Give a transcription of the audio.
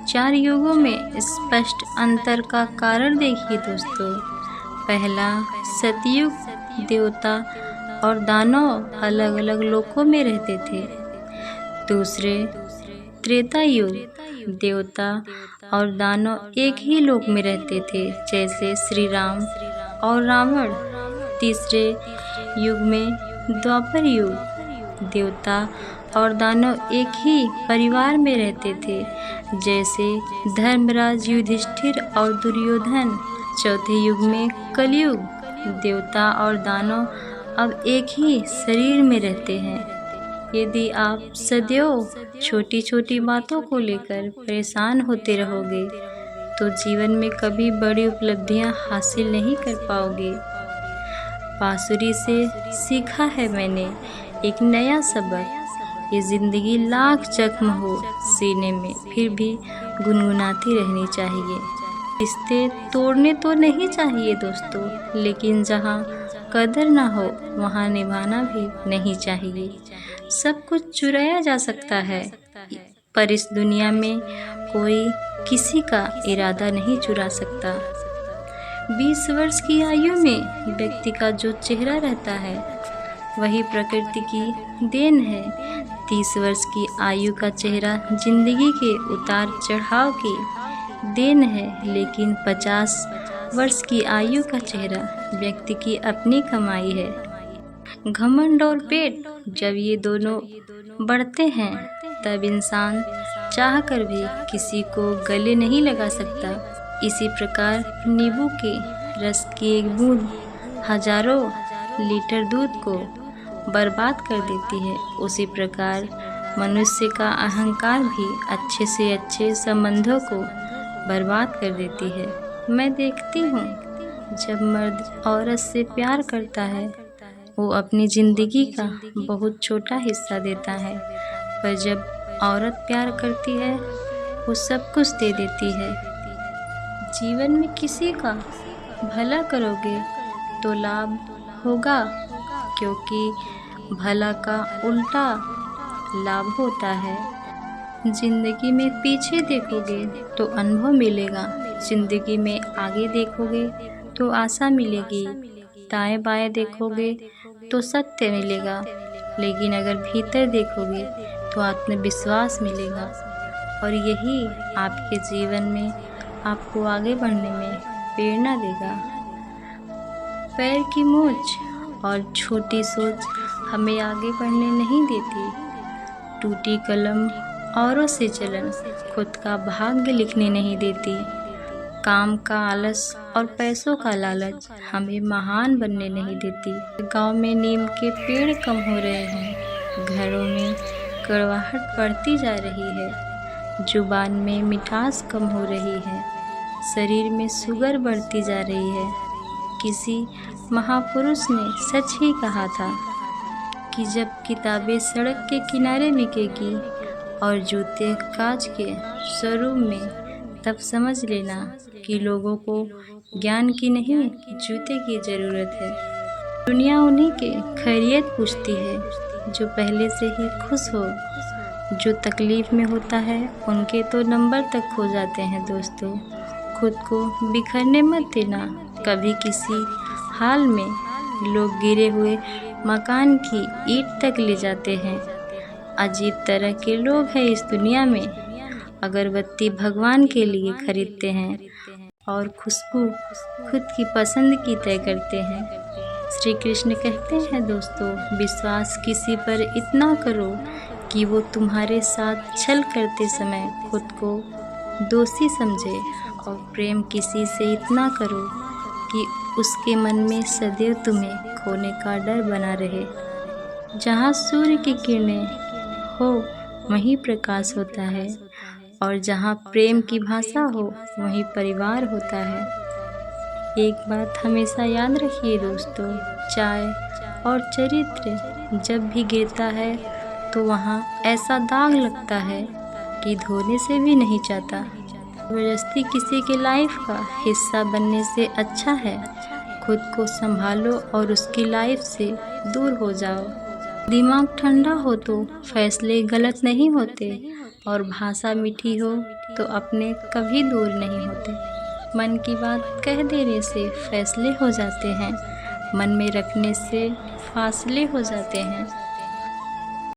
चार युगों में स्पष्ट अंतर का कारण देखिए दोस्तों। पहला, सतयुग देवता और दानव अलग अलग लोकों में रहते थे। दूसरे, त्रेता युग देवता और दानव एक ही लोक में रहते थे, जैसे श्री राम और रावण। तीसरे युग में द्वापर युग देवता और दानव एक ही परिवार में रहते थे, जैसे धर्मराज युधिष्ठिर और दुर्योधन। चौथे युग में कलयुग देवता और दानव अब एक ही शरीर में रहते हैं। यदि आप सदैव छोटी छोटी बातों को लेकर परेशान होते रहोगे तो जीवन में कभी बड़ी उपलब्धियां हासिल नहीं कर पाओगे। बांसुरी से सीखा है मैंने एक नया सबक, ये ज़िंदगी लाख जख्म हो सीने में फिर भी गुनगुनाती रहनी चाहिए। रिश्ते तोड़ने तो नहीं चाहिए दोस्तों, लेकिन जहाँ कदर ना हो वहाँ निभाना भी नहीं चाहिए। सब कुछ चुराया जा सकता है, पर इस दुनिया में कोई किसी का इरादा नहीं चुरा सकता। 20 वर्ष की आयु में व्यक्ति का जो चेहरा रहता है वही प्रकृति की देन है। 30 वर्ष की आयु का चेहरा जिंदगी के उतार चढ़ाव की देन है, लेकिन 50 वर्ष की आयु का चेहरा व्यक्ति की अपनी कमाई है। घमंड और पेट जब ये दोनों बढ़ते हैं तब इंसान चाहकर भी किसी को गले नहीं लगा सकता। इसी प्रकार नींबू के रस की एक बूंद हजारों लीटर दूध को बर्बाद कर देती है। उसी प्रकार मनुष्य का अहंकार भी अच्छे से अच्छे संबंधों को बर्बाद कर देती है। मैं देखती हूँ जब मर्द औरत से प्यार करता है वो अपनी ज़िंदगी का बहुत छोटा हिस्सा देता है, पर जब औरत प्यार करती है वो सब कुछ दे देती है। जीवन में किसी का भला करोगे तो लाभ होगा, क्योंकि भला का उल्टा लाभ होता है। जिंदगी में पीछे देखोगे तो अनुभव मिलेगा, जिंदगी में आगे देखोगे तो आशा मिलेगी, दाएं बाएं देखोगे तो सत्य मिलेगा, लेकिन अगर भीतर देखोगे तो आत्मविश्वास मिलेगा। और यही आपके जीवन में आपको आगे बढ़ने में प्रेरणा देगा। पैर की मोच और छोटी सोच हमें आगे बढ़ने नहीं देती। टूटी कलम औरों से चलन खुद का भाग्य लिखने नहीं देती। काम का आलस और पैसों का लालच हमें महान बनने नहीं देती। गांव में नीम के पेड़ कम हो रहे हैं, घरों में कड़वाहट बढ़ती जा रही है, जुबान में मिठास कम हो रही है, शरीर में शुगर बढ़ती जा रही है। किसी महापुरुष ने सच ही कहा था कि जब किताबें सड़क के किनारे बिकेगी और जूते कांच के शोरूम में, तब समझ लेना कि लोगों को ज्ञान की नहीं जूते की ज़रूरत है। दुनिया उन्हीं के खैरियत पूछती है जो पहले से ही खुश हो। जो तकलीफ़ में होता है उनके तो नंबर तक खो जाते हैं दोस्तों। खुद को बिखरने मत देना कभी किसी हाल में। लोग गिरे हुए मकान की ईंट तक ले जाते हैं। अजीब तरह के लोग हैं इस दुनिया में। अगरबत्ती भगवान के लिए खरीदते हैं और खुशबू खुद की पसंद की तय करते हैं। श्री कृष्ण कहते हैं दोस्तों, विश्वास किसी पर इतना करो कि वो तुम्हारे साथ छल करते समय खुद को दोषी समझे, और प्रेम किसी से इतना करो कि उसके मन में सदैव तुम्हें खोने का डर बना रहे। जहाँ सूर्य की किरणें हो वहीं प्रकाश होता है, और जहाँ प्रेम की भाषा हो वहीं परिवार होता है। एक बात हमेशा याद रखिए दोस्तों, चाय और चरित्र जब भी गिरता है तो वहाँ ऐसा दाग लगता है कि धोने से भी नहीं चाहता। ज़बरदस्ती किसी के लाइफ का हिस्सा बनने से अच्छा है खुद को संभालो और उसकी लाइफ से दूर हो जाओ। दिमाग ठंडा हो तो फैसले गलत नहीं होते, और भाषा मीठी हो तो अपने कभी दूर नहीं होते। मन की बात कह देने से फैसले हो जाते हैं, मन में रखने से फासले हो जाते हैं।